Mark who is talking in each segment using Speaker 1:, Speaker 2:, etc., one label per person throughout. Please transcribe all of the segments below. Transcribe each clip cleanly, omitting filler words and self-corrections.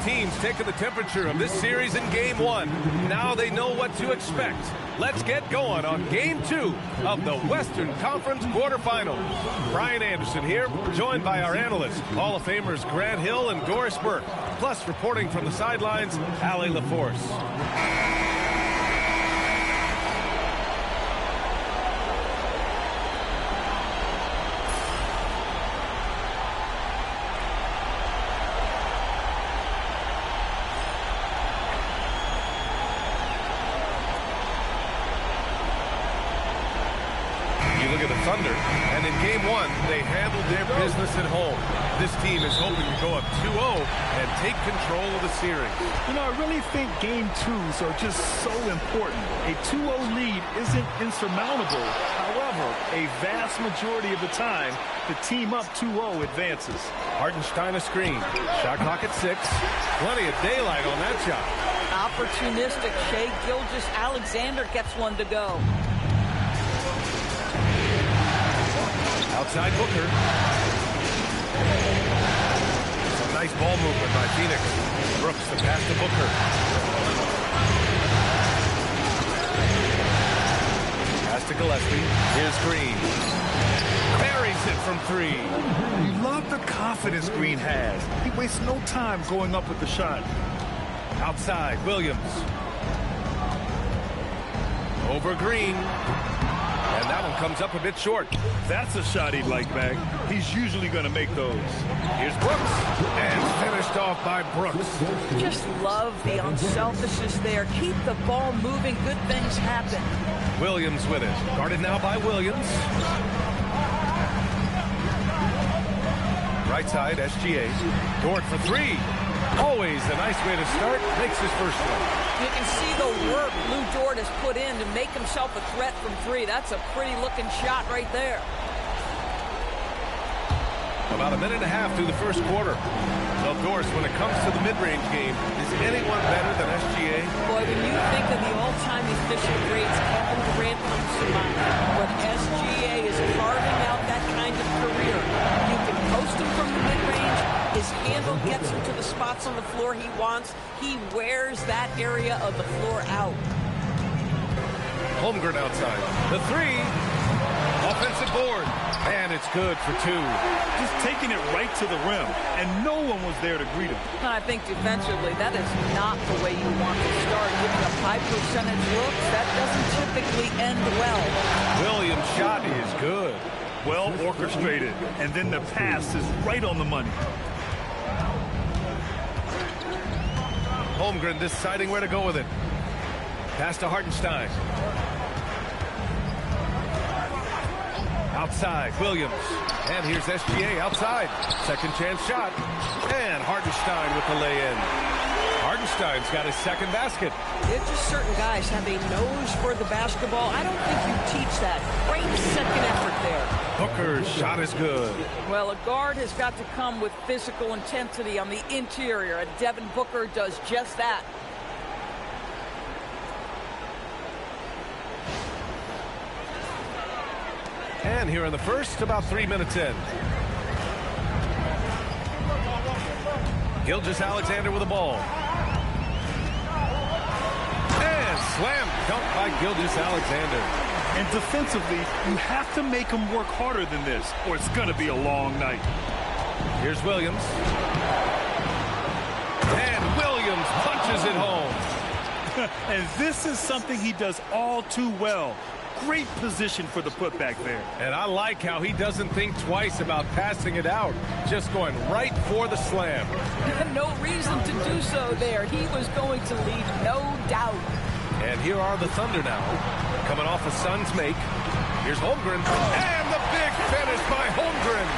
Speaker 1: teams taking the temperature of this series in Game 1. Now they know what to expect. Let's get going on Game 2 of the Western Conference quarterfinals. Brian Anderson here, joined by our analysts, Hall of Famers Grant Hill and Doris Burke, plus reporting from the sidelines, Allie LaForce. Thunder, and in Game 1, they handled their business at home. This team is hoping to go up 2-0 and take control of the series.
Speaker 2: You know, I really think Game 2s are just so important. A 2-0 lead isn't insurmountable. However, a vast majority of the time, the team up 2-0 advances.
Speaker 1: Hartenstein a screen. Shot clock at 6. Plenty of daylight on that shot.
Speaker 3: Opportunistic. Shai Gilgeous-Alexander gets one to go.
Speaker 1: Outside Booker. Some nice ball movement by Phoenix. Brooks the pass to Booker. Pass to Gillespie. Here's Green. Buries it from 3.
Speaker 2: You love the confidence Green has. He wastes no time going up with the shot.
Speaker 1: Outside Williams. Over Green. And that one comes up a bit short.
Speaker 2: That's a shot he'd like back. He's usually going to make those.
Speaker 1: Here's Brooks. And finished off by Brooks.
Speaker 3: Just love the unselfishness there. Keep the ball moving. Good things happen.
Speaker 1: Williams with it. Guarded now by Williams. Right side, SGA. Dort for 3. Always a nice way to start. Makes his first one.
Speaker 3: You can see the work Lou Dort has put in to make himself a threat from 3. That's a pretty looking shot right there.
Speaker 1: About a minute and a half through the first quarter. Well, Doris, when it comes to the mid-range game, is anyone better than SGA?
Speaker 3: Boy, when you think of the all-time efficient grades, Kevin Durant comes to mind. But SGA is carving out that kind of career. You can post him from the mid-range. His handle gets him to the spots on the floor he wants. He wears that area of the floor out.
Speaker 1: Holmgren outside. The 3. Offensive board. And it's good for 2.
Speaker 2: Just taking it right to the rim, and no one was there to greet him.
Speaker 3: I think defensively, that is not the way you want to start. Giving up high percentage looks, that doesn't typically end well.
Speaker 1: Williams' shot is good.
Speaker 2: Well orchestrated, and then the pass is right on the money.
Speaker 1: Holmgren deciding where to go with it. Pass to Hartenstein. Outside, Williams. And here's SGA outside. Second chance shot. And Hartenstein with the lay-in. Hartenstein's got his second basket.
Speaker 3: It's just certain guys have a nose for the basketball. I don't think you teach that. Great second effort there.
Speaker 1: Booker's shot is good.
Speaker 3: Well, a guard has got to come with physical intensity on the interior, and Devin Booker does just that.
Speaker 1: And here in the first, about 3 minutes in. Gilgeous-Alexander with the ball. And slam dunk by Gilgeous-Alexander.
Speaker 2: And defensively, you have to make him work harder than this, or it's going to be a long night.
Speaker 1: Here's Williams. And Williams punches it home.
Speaker 2: And this is something he does all too well. Great position for the putback there.
Speaker 1: And I like how he doesn't think twice about passing it out. Just going right for the slam.
Speaker 3: No reason to do so there. He was going to leave, no doubt.
Speaker 1: And here are the Thunder now. Coming off a Suns make. Here's Holmgren. And the big finish by Holmgren.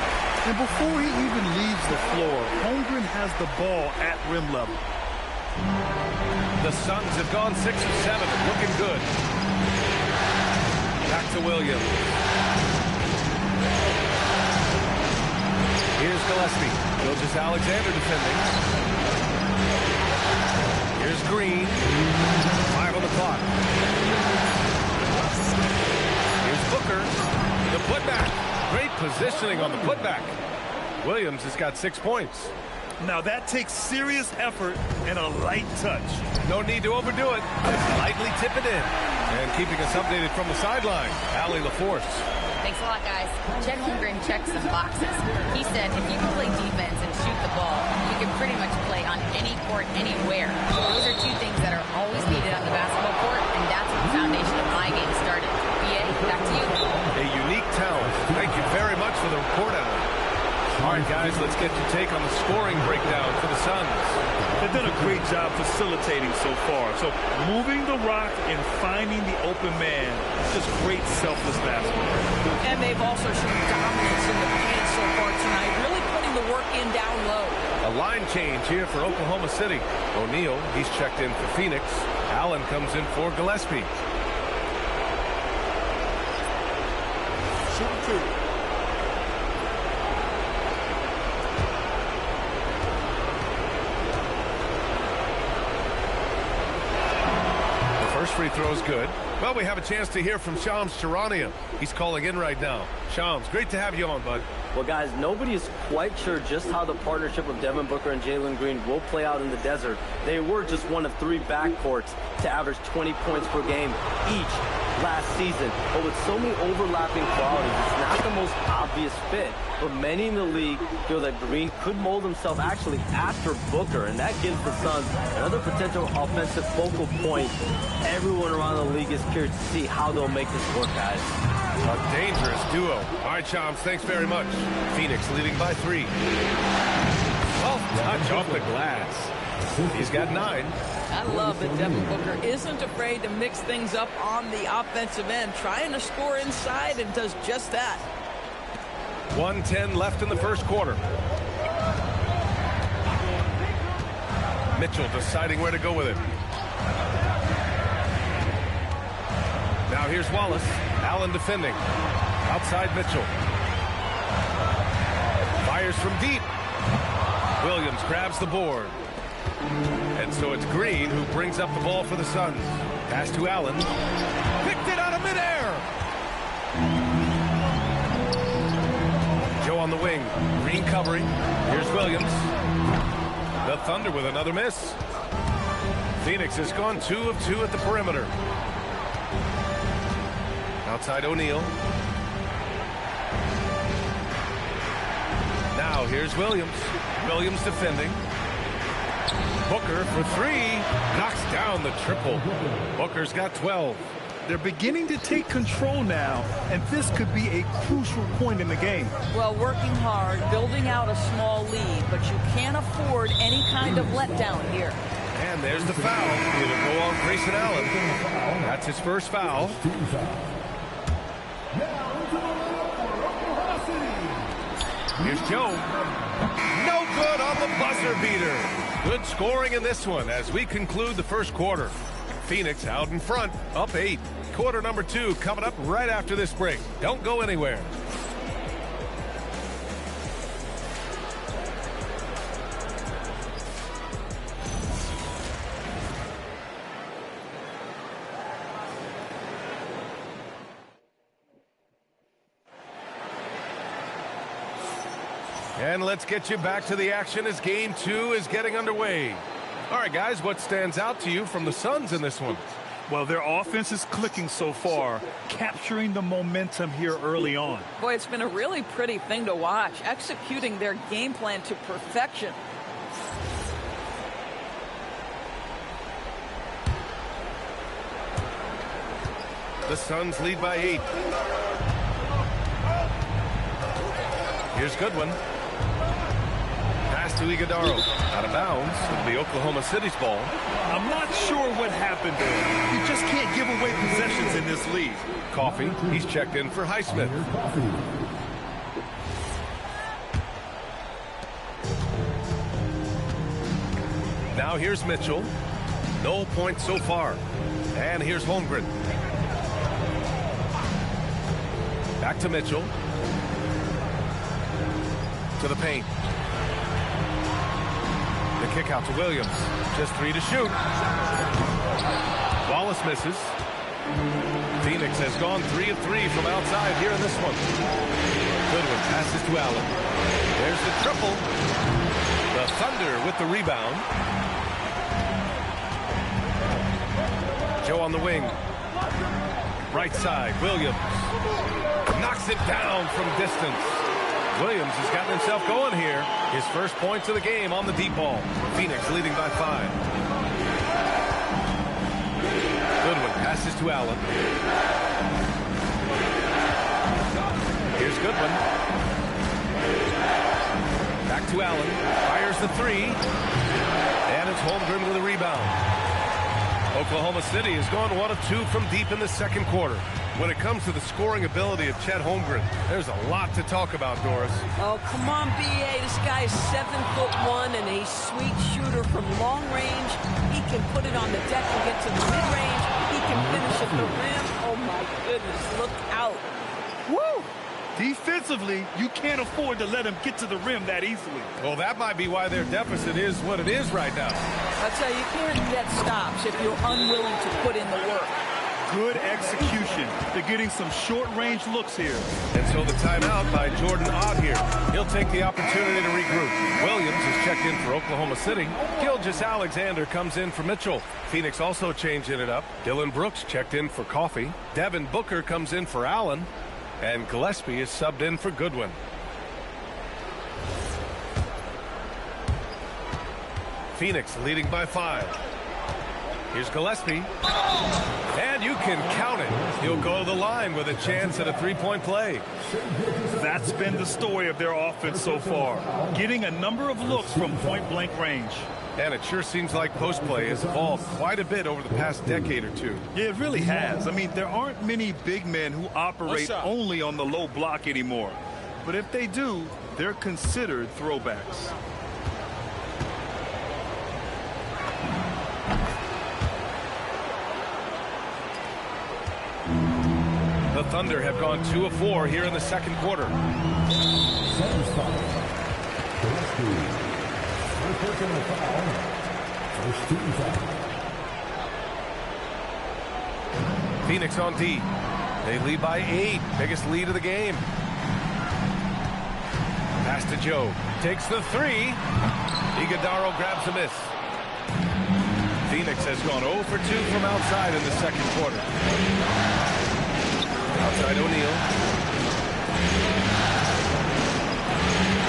Speaker 2: And before he even leaves the floor, Holmgren has the ball at rim level.
Speaker 1: The Suns have gone 6 of 7. Looking good. Back to Williams. Here's Gillespie. Gilgeous-Alexander defending. Here's Green. 5 on the clock. Here's Booker. The putback. Great positioning on the putback. Williams has got 6 points.
Speaker 2: Now that takes serious effort and a light touch.
Speaker 1: No need to overdo it. Just lightly tip it in. And keeping us updated from the sideline, Allie LaForce.
Speaker 4: Thanks a lot, guys. Chet Holmgren checked some boxes. He said if you can play defense and shoot the ball, you can pretty much play on any court, anywhere. Those are two things that are always needed on the basketball court, and that's what the foundation of my game started. BA, back to you.
Speaker 1: A unique talent. Thank you very much for the report, Allie. All right, guys, let's get your take on the scoring breakdown for the Suns.
Speaker 2: They've done a great job facilitating so far. So moving the rock and finding the open man, just great selfless basketball.
Speaker 3: And they've also shown dominance in the paint so far tonight, really putting the work in down low.
Speaker 1: A line change here for Oklahoma City. O'Neal, he's checked in for Phoenix. Allen comes in for Gillespie.
Speaker 2: Shoot two.
Speaker 1: First free throw is good. Well, we have a chance to hear from Shams Charania. He's calling in right now. Shams, great to have you on, bud.
Speaker 5: Well, guys, nobody is quite sure just how the partnership of Devin Booker and Jalen Green will play out in the desert. They were just one of 3 backcourts to average 20 points per game each last season. But with so many overlapping qualities, it's not the most obvious fit. But many in the league feel that Green could mold himself actually after Booker, and that gives the Suns another potential offensive focal point. Everyone around the league is curious to see how they'll make this work, guys.
Speaker 1: A dangerous duo. All right, Shams, thanks very much. Phoenix leading by 3. Oh, touch off the glass. He's got 9.
Speaker 3: I love that Devin Booker isn't afraid to mix things up on the offensive end, trying to score inside, and does just that.
Speaker 1: 1:10 left in the first quarter. Mitchell deciding where to go with it. Now here's Wallace. Allen defending. Outside Mitchell. Fires from deep. Williams grabs the board. And so it's Green who brings up the ball for the Suns. Pass to Allen. Picked it out of midair. Joe on the wing. Green covering. Here's Williams. The Thunder with another miss. Phoenix has gone 2 of 2 at the perimeter. Outside O'Neal. Now here's Williams. Williams defending. Booker for 3. Knocks down the triple. Booker's got 12.
Speaker 2: They're beginning to take control now, and this could be a crucial point in the game.
Speaker 3: Well, working hard, building out a small lead, but you can't afford any kind of letdown here.
Speaker 1: And there's the foul. It'll go on Grayson Allen. That's his first foul. Here's Joe. No good on the buzzer beater. Good scoring in this one as we conclude the first quarter. Phoenix out in front, up 8. Quarter number 2 coming up right after this break. Don't go anywhere. And let's get you back to the action as game 2 is getting underway. All right, guys, what stands out to you from the Suns in this one?
Speaker 2: Well, their offense is clicking so far, capturing the momentum here early on.
Speaker 3: Boy, it's been a really pretty thing to watch, executing their game plan to perfection.
Speaker 1: The Suns lead by 8. Here's Goodwin. Pass to Iguodaro. Out of bounds. It'll be Oklahoma City's ball.
Speaker 2: I'm not sure what happened there. You just can't give away possessions in this league.
Speaker 1: Coffee. He's checked in for Highsmith. Now here's Mitchell. No points so far. And here's Holmgren. Back to Mitchell. To the paint. The kick out to Williams. Just 3 to shoot. Wallace misses. Phoenix has gone 3 of 3 from outside here in this one. Goodwin passes to Allen. There's the triple. The Thunder with the rebound. Joe on the wing. Right side, Williams. Knocks it down from distance. Williams has gotten himself going here. His first points of the game on the deep ball. Phoenix leading by 5. Goodwin passes to Allen. Here's Goodwin. Back to Allen. Fires the 3. And it's Holmgren with a rebound. Oklahoma City has gone 1 of 2 from deep in the second quarter. When it comes to the scoring ability of Chet Holmgren, there's a lot to talk about, Doris.
Speaker 3: Oh, come on, B.A. This guy is 7'1" and a sweet shooter from long range. He can put it on the deck and get to the mid-range. He can finish at the rim. Oh, my goodness, look out.
Speaker 2: Woo! Defensively, you can't afford to let him get to the rim that easily.
Speaker 1: Well, that might be why their deficit is what it is right now.
Speaker 3: I tell you, you can't get stops if you're unwilling to put in the work.
Speaker 2: Good execution. They're getting some short-range looks here.
Speaker 1: And so the timeout by Jordan Ott here. He'll take the opportunity to regroup. Williams is checked in for Oklahoma City. Gilgeous-Alexander comes in for Mitchell. Phoenix also changing it up. Dylan Brooks checked in for Coffey. Devin Booker comes in for Allen. And Gillespie is subbed in for Goodwin. Phoenix leading by 5. Here's Gillespie. And you can count it. He'll go to the line with a chance at a three-point play.
Speaker 2: That's been the story of their offense so far. Getting a number of looks from point-blank range.
Speaker 1: And it sure seems like post play has evolved quite a bit over the past decade or two.
Speaker 2: Yeah, it really has. I mean, there aren't many big men who operate only on the low block anymore. But if they do, they're considered throwbacks.
Speaker 1: The Thunder have gone 2 of 4 here in the second quarter. Phoenix on D. They lead by 8. Biggest lead of the game. Pass to Joe. Takes the 3. Iguodaro grabs a miss. Phoenix has gone 0 for 2 from outside in the second quarter. Outside O'Neal.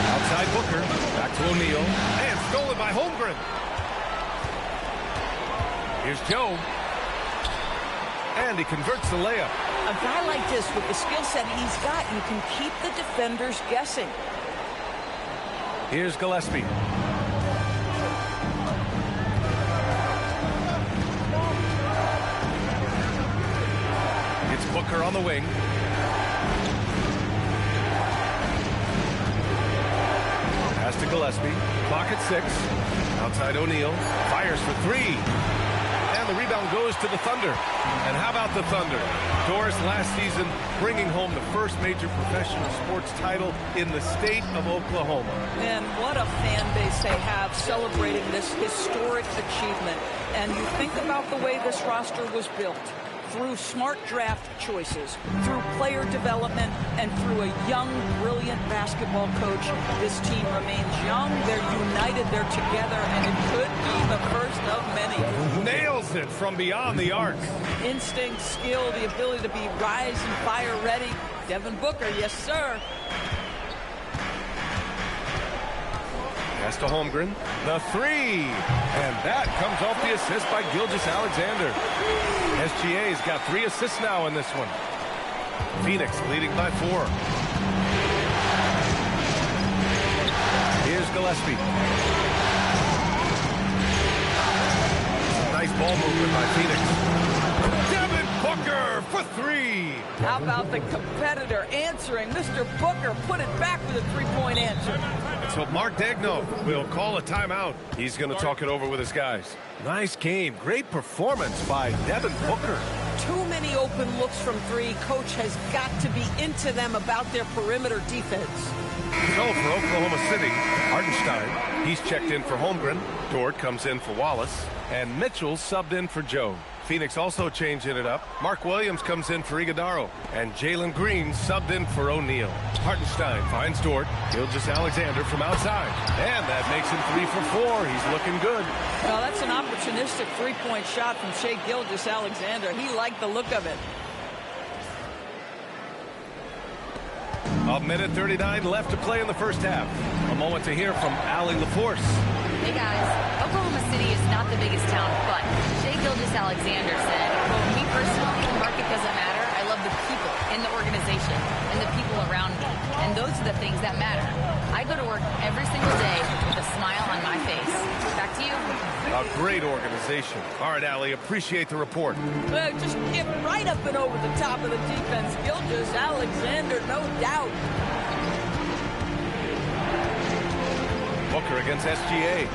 Speaker 1: Outside Booker. Back to O'Neal. And stolen by Holmgren. Here's Joe. And he converts the layup.
Speaker 3: A guy like this, with the skill set he's got, you can keep the defenders guessing.
Speaker 1: Here's Gillespie. It's Booker on the wing. Pass to Gillespie. Clock at 6. Outside O'Neal. Fires for 3. And the rebound goes to the Thunder. And how about the Thunder? Doris, last season, bringing home the first major professional sports title in the state of Oklahoma.
Speaker 3: And what a fan base they have celebrating this historic achievement. And you think about the way this roster was built. Through smart draft choices, through player development, and through a young, brilliant basketball coach, this team remains young, they're united, they're together, and it could be the first of many.
Speaker 1: Nails it from beyond the arc.
Speaker 3: Instinct, skill, the ability to be rise and fire ready. Devin Booker, yes, sir.
Speaker 1: Pass to Holmgren. The 3. And that comes off the assist by Gilgeous-Alexander. SGA's got 3 assists now in this one. Phoenix leading by 4. Here's Gillespie. Nice ball movement by Phoenix. Devin Booker for 3.
Speaker 3: How about the competitor answering? Mr. Booker put it back with a three-point answer.
Speaker 1: So Mark Daigneault will call a timeout. He's going to talk it over with his guys. Nice game. Great performance by Devin Booker.
Speaker 3: Too many open looks from 3. Coach has got to be into them about their perimeter defense.
Speaker 1: So for Oklahoma City, Hartenstein, he's checked in for Holmgren. Dort comes in for Wallace. And Mitchell subbed in for Joe. Phoenix also changing it up. Mark Williams comes in for Iguodaro, and Jalen Green subbed in for O'Neal. Hartenstein finds Dort. Gilgeous-Alexander from outside. And that makes him 3 for 4. He's looking good.
Speaker 3: Well, that's an opportunistic three-point shot from Shai Gilgeous-Alexander. He liked the look of it.
Speaker 1: A minute 39 left to play in the first half. A moment to hear from Allie LaForce.
Speaker 4: Hey guys, Oklahoma City is not the biggest town, but Shai Gilgeous-Alexander said, "Quote, me personally, the market doesn't matter. I love the people in the organization and the people around me. And those are the things that matter. I go to work every single day with a smile on my face." Back to you.
Speaker 1: A great organization. All right, Allie, appreciate the report.
Speaker 3: Well, just get right up and over the top of the defense. Gilgeous-Alexander, no doubt.
Speaker 1: Booker against SGA.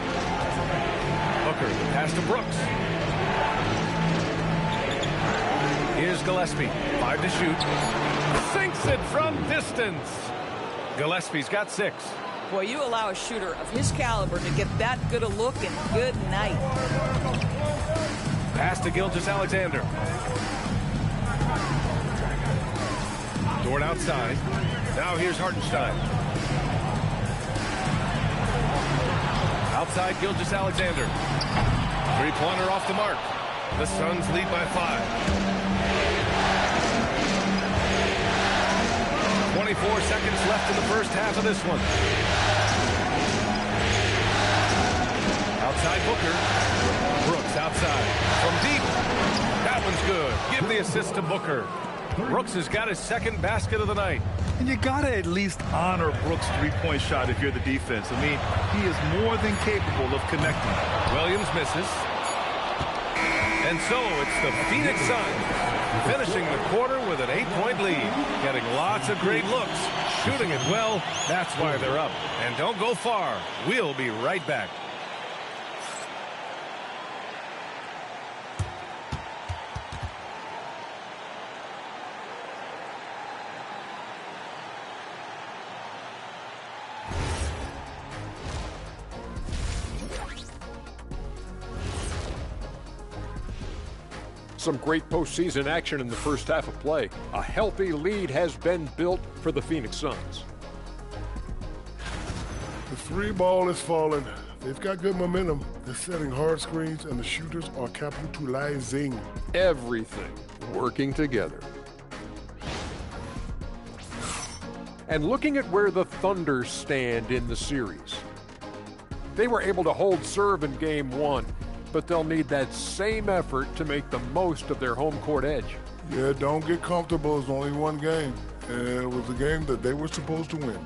Speaker 1: Booker, pass to Brooks. Here's Gillespie. 5 to shoot. Sinks it from distance. Gillespie's got 6.
Speaker 3: Boy, you allow a shooter of his caliber to get that good a look, and good night.
Speaker 1: Pass to Gilgeous-Alexander. Dort outside. Now here's Hartenstein. Outside Gilgeous-Alexander. Three-pointer off the mark. The Suns lead by 5. 24 seconds left in the first half of this one. Outside Booker. Brooks outside. From deep. That one's good. Give the assist to Booker. Brooks has got his second basket of the night.
Speaker 2: And you got to at least honor Brooks' three-point shot if you're the defense. I mean, he is more than capable of connecting.
Speaker 1: Williams misses. And so it's the Phoenix Suns finishing the quarter with an 8-point lead. Getting lots of great looks. Shooting it well. That's why they're up. And don't go far. We'll be right back.
Speaker 6: Some great postseason action in the first half of play. A healthy lead has been built for the Phoenix Suns.
Speaker 7: The three ball is falling. They've got good momentum. They're setting hard screens, and the shooters are capitalizing.
Speaker 6: Everything working together. And looking at where the Thunder stand in the series. They were able to hold serve in Game 1, but they'll need that same effort to make the most of their home court edge.
Speaker 7: Yeah, don't get comfortable. It's only one game. And it was a game that they were supposed to win.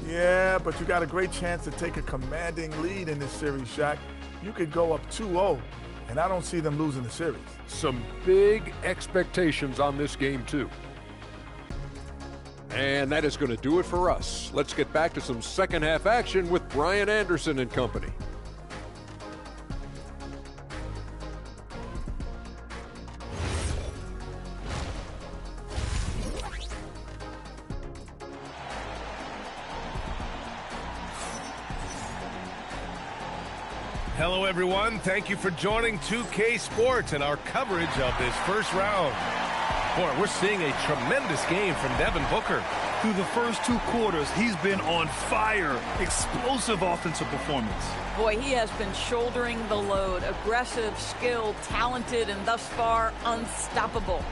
Speaker 8: Yeah, but you got a great chance to take a commanding lead in this series, Shaq. You could go up 2-0, and I don't see them losing the series.
Speaker 6: Some big expectations on this game, too. And that is going to do it for us. Let's get back to some second half action with Brian Anderson and company.
Speaker 1: Hello, everyone. Thank you for joining 2K Sports and our coverage of this first round. Boy, we're seeing a tremendous game from Devin Booker.
Speaker 2: Through the first 2 quarters, he's been on fire. Explosive offensive performance.
Speaker 3: Boy, he has been shouldering the load. Aggressive, skilled, talented, and thus far, unstoppable.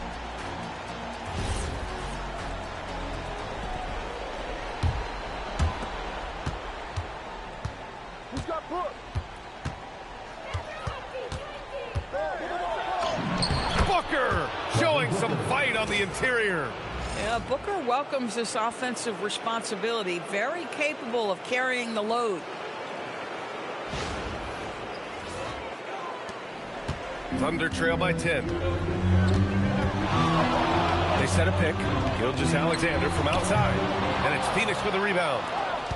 Speaker 8: Who's got Brooks?
Speaker 1: Booker showing some fight on the interior.
Speaker 3: Yeah, Booker welcomes this offensive responsibility. Very capable of carrying the load.
Speaker 1: Thunder trail by 10. They set a pick. Gilgeous-Alexander from outside. And it's Phoenix with a rebound.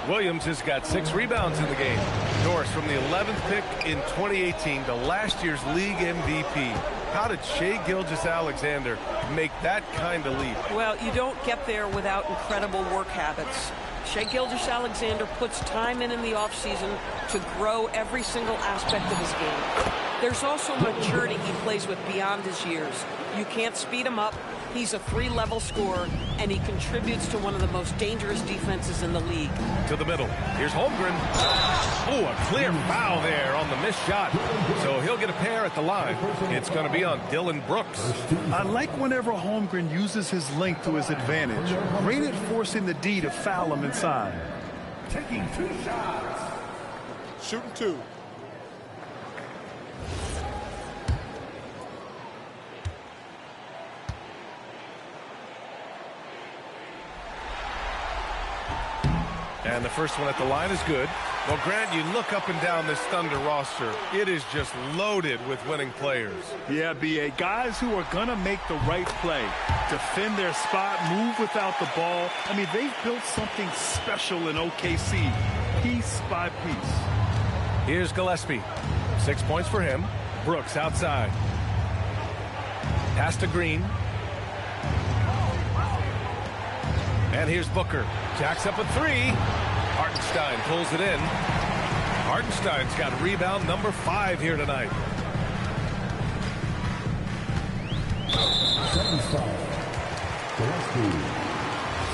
Speaker 1: Williams has got 6 rebounds in the game. Norris from the 11th pick in 2018 to last year's league MVP. How did Shai Gilgeous-Alexander make that kind of leap?
Speaker 3: Well, you don't get there without incredible work habits. Shai Gilgeous-Alexander puts time in the offseason to grow every single aspect of his game. There's also maturity he plays with beyond his years. You can't speed him up. He's a 3-level scorer, and he contributes to one of the most dangerous defenses in the league.
Speaker 1: To the middle. Here's Holmgren. Oh, a clear foul there on the missed shot. So he'll get a pair at the line. It's going to be on Dillon Brooks.
Speaker 2: I like whenever Holmgren uses his length to his advantage. Great at forcing the D to foul him inside.
Speaker 9: Taking 2 shots.
Speaker 8: Shooting 2.
Speaker 1: And the first one at the line is good. Well, Grant, you look up and down this Thunder roster. It is just loaded with winning players.
Speaker 2: Yeah, B.A. Guys who are going to make the right play, defend their spot, move without the ball. I mean, they've built something special in OKC, piece by piece.
Speaker 1: Here's Gillespie. 6 points for him. Brooks outside. Pass to Green. And here's Booker. Jacks up a 3. Hartenstein pulls it in. Hartenstein's got rebound number 5 here tonight.
Speaker 9: Second foul. Gillespie.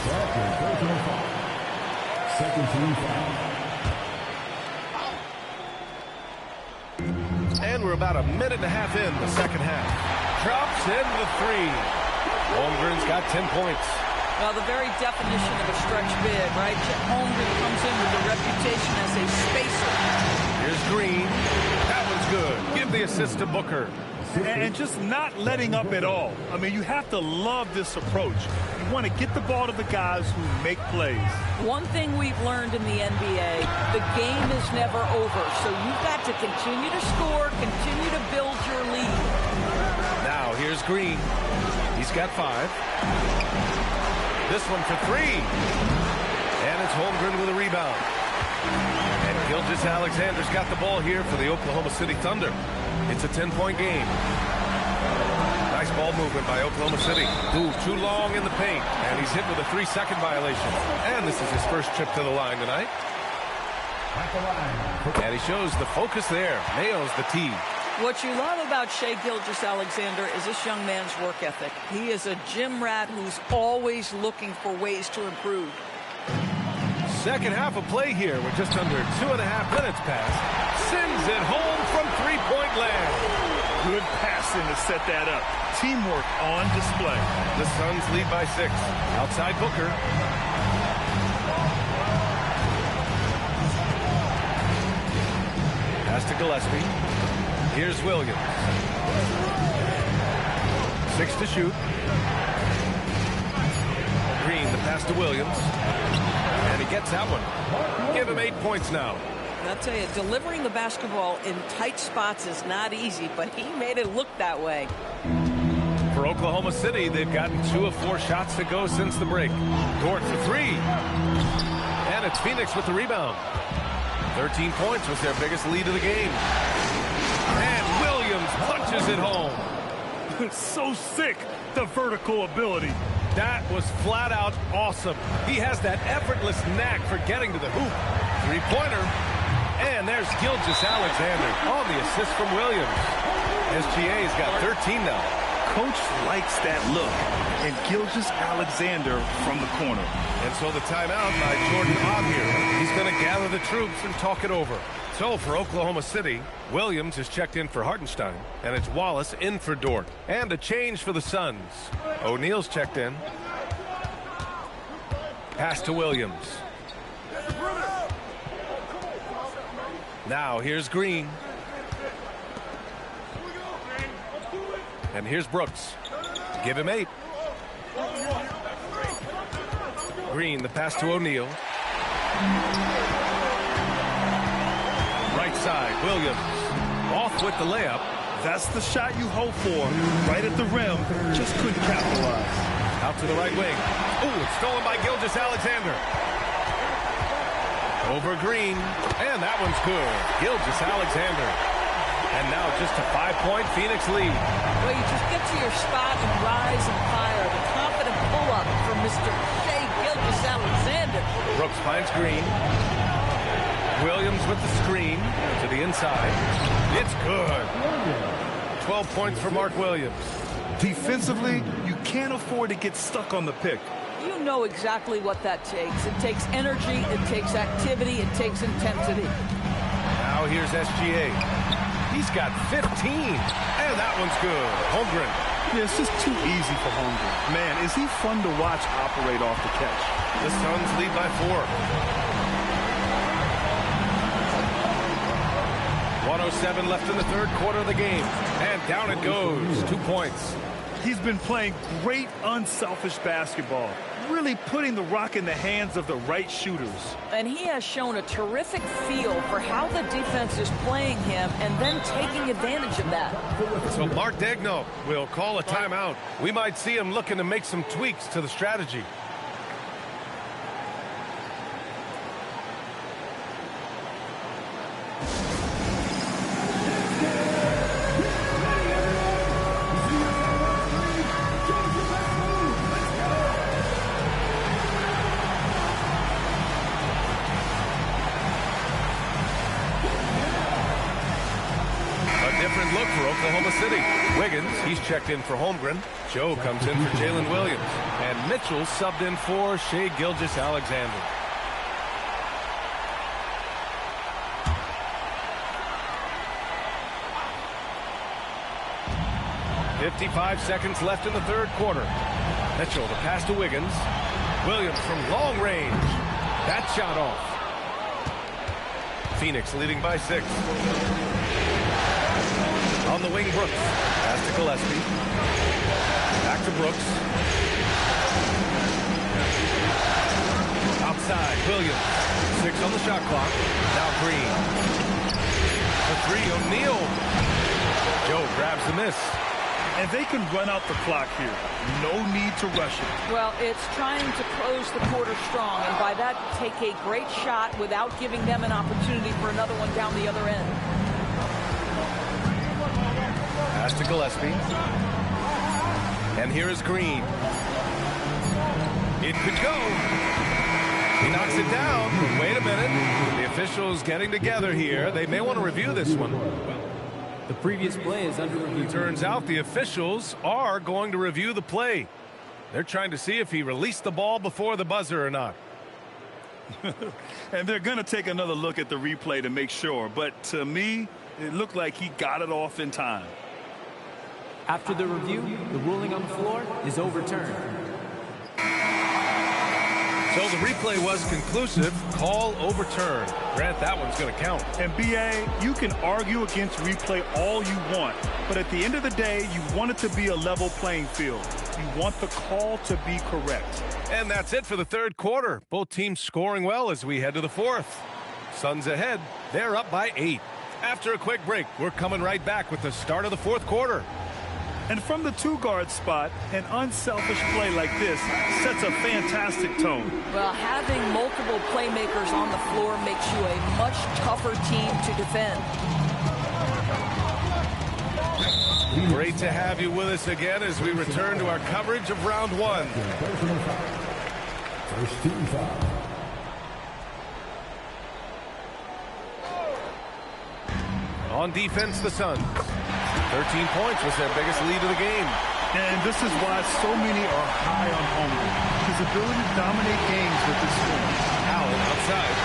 Speaker 9: Second personal foul. Second team foul.
Speaker 1: And we're about a minute and a half in the second half. Drops in the 3. Holmgren's got 10 points.
Speaker 3: Well, the very definition of a stretch big, right? Holmgren comes in with a reputation as a spacer.
Speaker 1: Here's Green. That one's good. Give the assist to Booker.
Speaker 2: And just not letting up at all. I mean, you have to love this approach. You want to get the ball to the guys who make plays.
Speaker 3: One thing we've learned in the NBA, the game is never over. So you've got to continue to score, continue to build your lead.
Speaker 1: Now, here's Green. He's got 5. This one for 3. And it's Holmgren with a rebound. And Gilgeous-Alexander's got the ball here for the Oklahoma City Thunder. It's a 10-point game. Nice ball movement by Oklahoma City. Ooh, too long in the paint. And he's hit with a 3-second violation. And this is his first trip to the line tonight. And he shows the focus there. Nails the tee.
Speaker 3: What you love about Shai Gilgeous-Alexander is this young man's work ethic. He is a gym rat who's always looking for ways to improve.
Speaker 1: Second half of play here with just under 2.5 minutes passed. Sends it home from 3-point land.
Speaker 2: Good passing to set that up. Teamwork on display.
Speaker 1: The Suns lead by 6. Outside Booker. Pass to Gillespie. Here's Williams. 6 to shoot. Green, the pass to Williams. And he gets that one. Give him 8 points now.
Speaker 3: And I'll tell you, delivering the basketball in tight spots is not easy, but he made it look that way.
Speaker 1: For Oklahoma City, they've gotten 2 of 4 shots to go since the break. Dort for 3. And it's Phoenix with the rebound. 13 points was their biggest lead of the game. And Williams punches it home.
Speaker 2: So sick, the vertical ability.
Speaker 1: That was flat out awesome. He has that effortless knack for getting to the hoop. 3-pointer. And there's Gilgeous-Alexander on the assist from Williams. SGA's got 13 now.
Speaker 2: Coach likes that look. And Gilgeous-Alexander from the corner.
Speaker 1: And so the timeout by Jordan Augier. He's going to gather the troops and talk it over. So for Oklahoma City, Williams is checked in for Hartenstein, and it's Wallace in for Dort. And a change for the Suns. O'Neal's checked in. Pass to Williams. Now here's Green. And here's Brooks. Give him 8. Green, the pass to O'Neal. Right side, Williams. Off with the layup.
Speaker 2: That's the shot you hope for. Right at the rim. Just couldn't capitalize.
Speaker 1: Out to the right wing. Ooh, it's stolen by Gilgeous-Alexander. Over Green. And that one's good. Gilgeous-Alexander. And now just a 5-point Phoenix lead.
Speaker 3: Well, you just get to your spot and rise and fire. The confident pull-up from Mr. Shai Gilgeous-Alexander. it.
Speaker 1: Brooks finds Green. Williams with the screen to the inside. It's good. 12 points for Mark Williams.
Speaker 2: Defensively, you can't afford to get stuck on the pick.
Speaker 3: You know exactly what that takes. It takes energy, it takes activity, it takes intensity.
Speaker 1: Now here's SGA. He's got 15, and that one's good. Holmgren.
Speaker 2: Yeah, it's just too easy for Holmgren. Man, is he fun to watch operate off the catch.
Speaker 1: The Suns lead by 4. 1:07 left in the third quarter of the game, and down it goes. 2 points.
Speaker 2: He's been playing great, unselfish basketball, really putting the rock in the hands of the right shooters.
Speaker 3: And he has shown a terrific feel for how the defense is playing him and then taking advantage of that.
Speaker 1: So Mark Daigneault will call a timeout. We might see him looking to make some tweaks to the strategy. Look for Oklahoma City. Wiggins, he's checked in for Holmgren. Joe comes in for Jalen Williams. And Mitchell subbed in for Shai Gilgeous-Alexander. .55 seconds left in the third quarter. Mitchell, the pass to Wiggins. Williams from long range. That shot off. Phoenix leading by 6. On the wing, Brooks. Pass to Gillespie. Back to Brooks. Outside, Williams. 6 on the shot clock. Now Green. The 3, O'Neal. Joe grabs the miss.
Speaker 2: And they can run out the clock here. No need to rush it.
Speaker 3: Well, it's trying to close the quarter strong, and by that, take a great shot without giving them an opportunity for another one down the other end.
Speaker 1: Pass to Gillespie. And here is Green. It could go. He knocks it down. Wait a minute. The officials getting together here. They may want to review this one.
Speaker 10: The previous play is under review.
Speaker 1: Turns out the officials are going to review the play. They're trying to see if he released the ball before the buzzer or not.
Speaker 2: And they're going to take another look at the replay to make sure. But to me, it looked like he got it off in time.
Speaker 10: After the review, the ruling on the floor is overturned.
Speaker 1: So the replay was conclusive. Call overturned. Grant, that one's going to count.
Speaker 2: And B.A., you can argue against replay all you want, but at the end of the day, you want it to be a level playing field. You want the call to be correct.
Speaker 1: And that's it for the third quarter. Both teams scoring well as we head to the fourth. Suns ahead. They're up by 8. After a quick break, we're coming right back with the start of the fourth quarter.
Speaker 2: And from the two-guard spot, an unselfish play like this sets a fantastic tone.
Speaker 3: Well, having multiple playmakers on the floor makes you a much tougher team to defend.
Speaker 1: Great to have you with us again as we return to our coverage of round 1.
Speaker 9: First team foul.
Speaker 1: On defense, the Suns. 13 points was their biggest lead of the game.
Speaker 2: And this is why so many are high on Holmgren. His ability to dominate games with his scoring.
Speaker 1: Allen outside.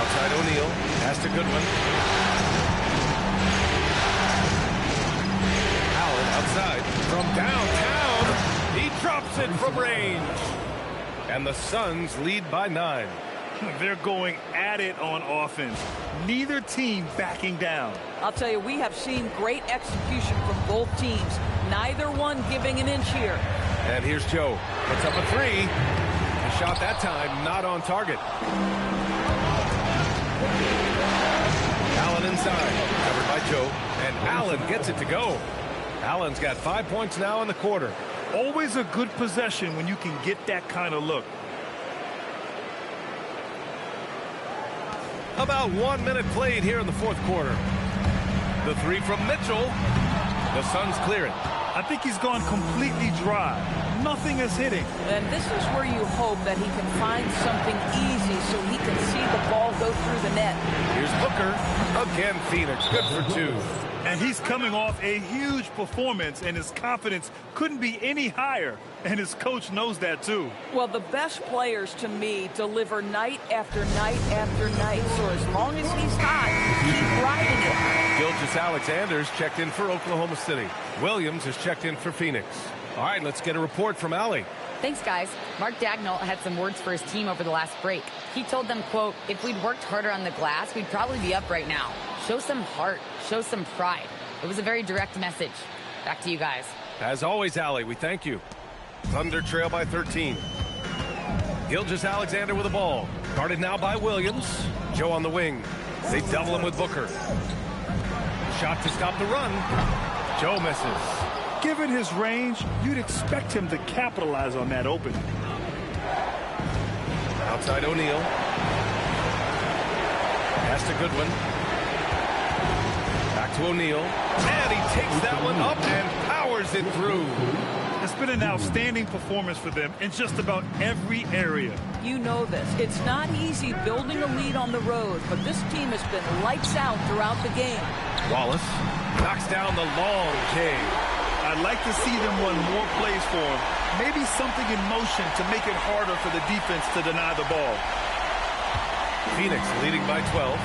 Speaker 1: Outside O'Neal. Pass to Goodwin. Allen outside. From downtown. He drops it from range. And the Suns lead by 9.
Speaker 2: They're going at it on offense. Neither team backing down.
Speaker 3: I'll tell you, we have seen great execution from both teams. Neither one giving an inch here.
Speaker 1: And here's Joe. Puts up a 3. The shot that time not on target. Allen inside. Covered by Joe. And Allen gets it to go. Allen's got 5 points now in the quarter.
Speaker 2: Always a good possession when you can get that kind of look.
Speaker 1: About 1 minute played here in the fourth quarter. The 3 from Mitchell. The Suns clear it.
Speaker 2: I think he's gone completely dry. Nothing is hitting.
Speaker 3: And this is where you hope that he can find something easy so he can see the ball go through the net.
Speaker 1: Here's Booker. Again, Phoenix. Good for 2.
Speaker 2: And he's coming off a huge performance, and his confidence couldn't be any higher. And his coach knows that, too.
Speaker 3: Well, the best players, to me, deliver night after night after night. So as long as he's hot, keep riding it.
Speaker 1: Gilgeous-Alexander's checked in for Oklahoma City. Williams is checked in for Phoenix. All right, let's get a report from Allie.
Speaker 4: Thanks, guys. Mark Dagnall had some words for his team over the last break. He told them, quote, "If we'd worked harder on the glass, we'd probably be up right now. Show some heart. Show some pride." It was a very direct message. Back to you guys.
Speaker 1: As always, Allie, we thank you. Thunder trail by 13. Gilgeous-Alexander with the ball. Guarded now by Williams. Joe on the wing. They double him with Booker. Shot to stop the run. Joe misses.
Speaker 2: Given his range, you'd expect him to capitalize on that opening.
Speaker 1: Outside O'Neal. Pass to Goodwin. Back to O'Neal. And he takes that one up and powers it through.
Speaker 2: It's been an outstanding performance for them in just about every area.
Speaker 3: You know this. It's not easy building a lead on the road, but this team has been lights out throughout the game.
Speaker 1: Wallace knocks down the long K.
Speaker 2: I'd like to see them run more plays for him. Maybe something in motion to make it harder for the defense to deny the ball.
Speaker 1: Phoenix leading by 12.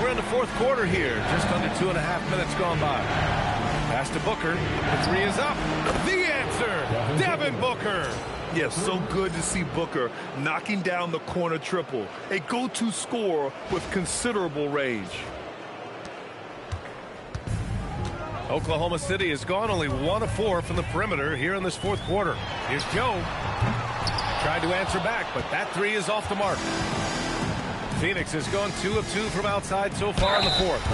Speaker 1: We're in the fourth quarter here. Just under 2.5 minutes gone by. Pass to Booker. The 3 is up. The answer, Devin Booker.
Speaker 2: Yes, so good to see Booker knocking down the corner triple. A go-to scorer with considerable range.
Speaker 1: Oklahoma City has gone only 1 of 4 from the perimeter here in this fourth quarter. Here's Joe. Tried to answer back, but that 3 is off the mark. Phoenix has gone 2 of 2 from outside so far in the fourth.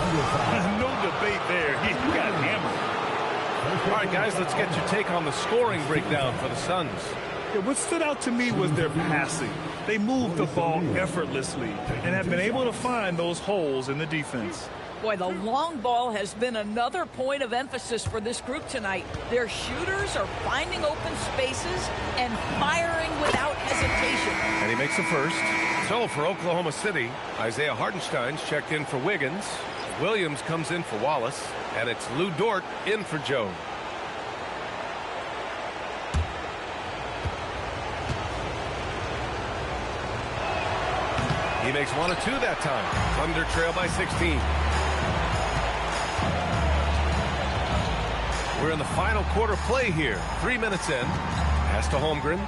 Speaker 2: No debate there. He got hammered.
Speaker 1: All right, guys, let's get your take on the scoring breakdown for the Suns.
Speaker 2: Yeah, what stood out to me was their passing. They moved the ball effortlessly and have been able to find those holes in the defense.
Speaker 3: Boy, the long ball has been another point of emphasis for this group tonight. Their shooters are finding open spaces and firing without hesitation.
Speaker 1: And he makes the first. So for Oklahoma City, Isaiah Hartenstein's checked in for Wiggins. Williams comes in for Wallace. And it's Lou Dort in for Joe. He makes 1 of 2 that time. Thunder trail by 16. We're in the final quarter play here. 3 minutes in. Pass to Holmgren.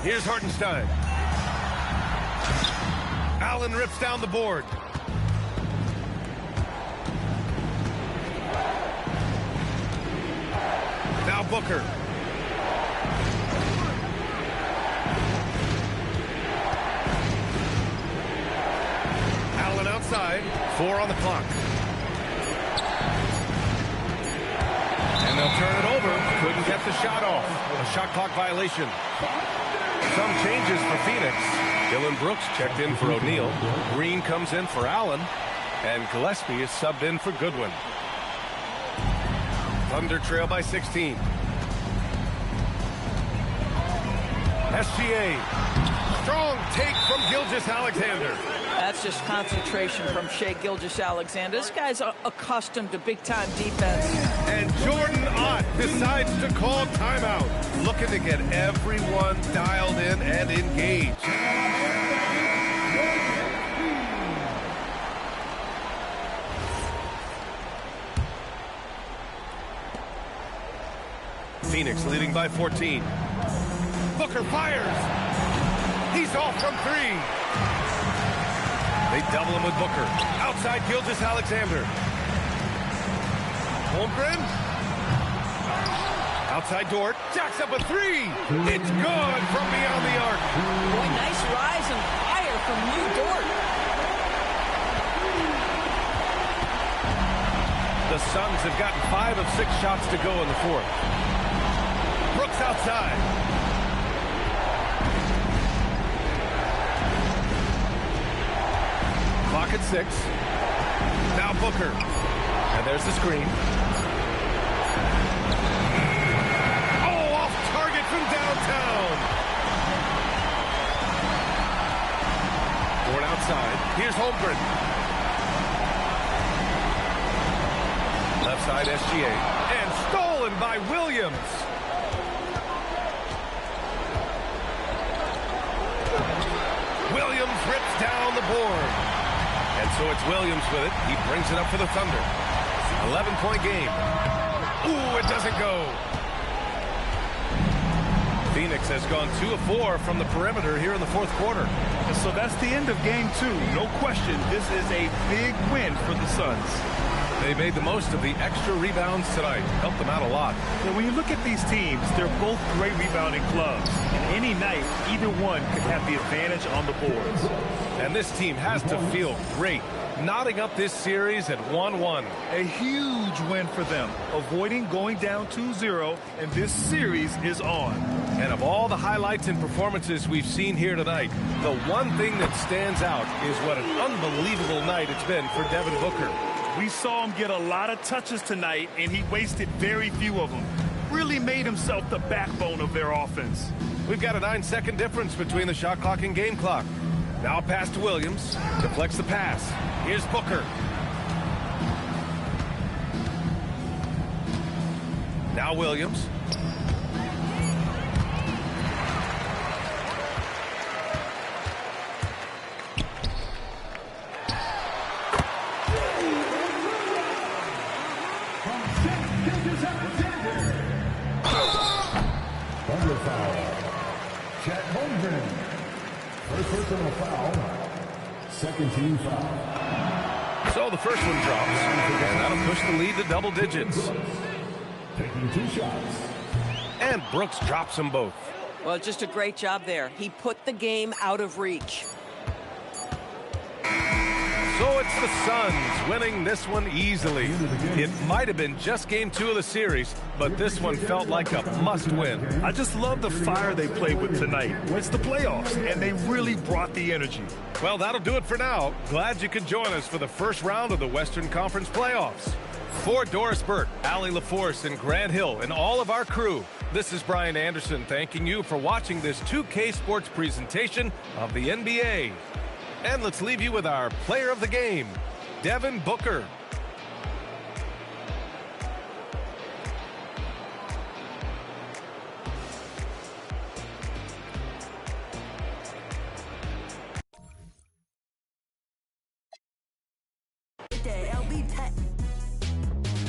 Speaker 1: Here's Hartenstein. Allen rips down the board. Now Booker. Allen outside. 4 on the clock. And they'll turn it over. Couldn't get the shot off. A shot clock violation. Some changes for Phoenix. Dylan Brooks checked in for O'Neal. Green comes in for Allen. And Gillespie is subbed in for Goodwin. Thunder trail by 16. SGA. Strong take from Gilgeous-Alexander.
Speaker 3: That's just concentration from Shai Gilgeous-Alexander. This guy's accustomed to big-time defense.
Speaker 1: And Jordan Ott decides to call timeout. Looking to get everyone dialed in and engaged. Phoenix leading by 14. Booker fires. He's off from 3. They double him with Booker. Outside Gilgeous-Alexander. Holmgren. Outside Dort. Jacks up a 3. It's good from beyond the arc.
Speaker 3: Boy, nice rise and fire from Lou Dort.
Speaker 1: The Suns have gotten 5 of 6 shots to go in the fourth. Brooks outside. Clock at 6. Now Booker. And there's the screen. Oh, off target from downtown. Born outside. Here's Holmgren. Left side SGA. And stolen by Williams. Williams rips down the board. And so it's Williams with it. He brings it up for the Thunder. 11-point game. Ooh, it doesn't go. Phoenix has gone 2 of 4 from the perimeter here in the fourth quarter.
Speaker 2: And so that's the end of game 2. No question, this is a big win for the Suns.
Speaker 1: They made the most of the extra rebounds tonight. Helped them out a lot.
Speaker 2: And when you look at these teams, they're both great rebounding clubs. And any night, either one could have the advantage on the boards.
Speaker 1: And this team has to feel great, knotting up this series at 1-1.
Speaker 2: A huge win for them, avoiding going down 2-0, and this series is on.
Speaker 1: And of all the highlights and performances we've seen here tonight, the one thing that stands out is what an unbelievable night it's been for Devin Booker.
Speaker 2: We saw him get a lot of touches tonight, and he wasted very few of them. Really made himself the backbone of their offense.
Speaker 1: We've got a 9-second difference between the shot clock and game clock. Now a pass to Williams. Deflects the pass. Here's Booker. Now Williams.
Speaker 9: Thunder foul. Chet Holmgren. First personal foul. Second team foul.
Speaker 1: So the first one drops, and that'll push the lead to double digits.
Speaker 9: Taking 2 shots.
Speaker 1: And Brooks drops them both.
Speaker 3: Well, just a great job there. He put the game out of reach.
Speaker 1: So it's the Suns winning this one easily. It might have been just game 2 of the series, but this one felt like a must-win.
Speaker 2: I just love the fire they played with tonight. It's the playoffs, and they really brought the energy.
Speaker 1: Well, that'll do it for now. Glad you could join us for the first round of the Western Conference playoffs. For Doris Burt, Allie LaForce, and Grant Hill, and all of our crew, this is Brian Anderson thanking you for watching this 2K Sports presentation of the NBA. And let's leave you with our player of the game, Devin Booker.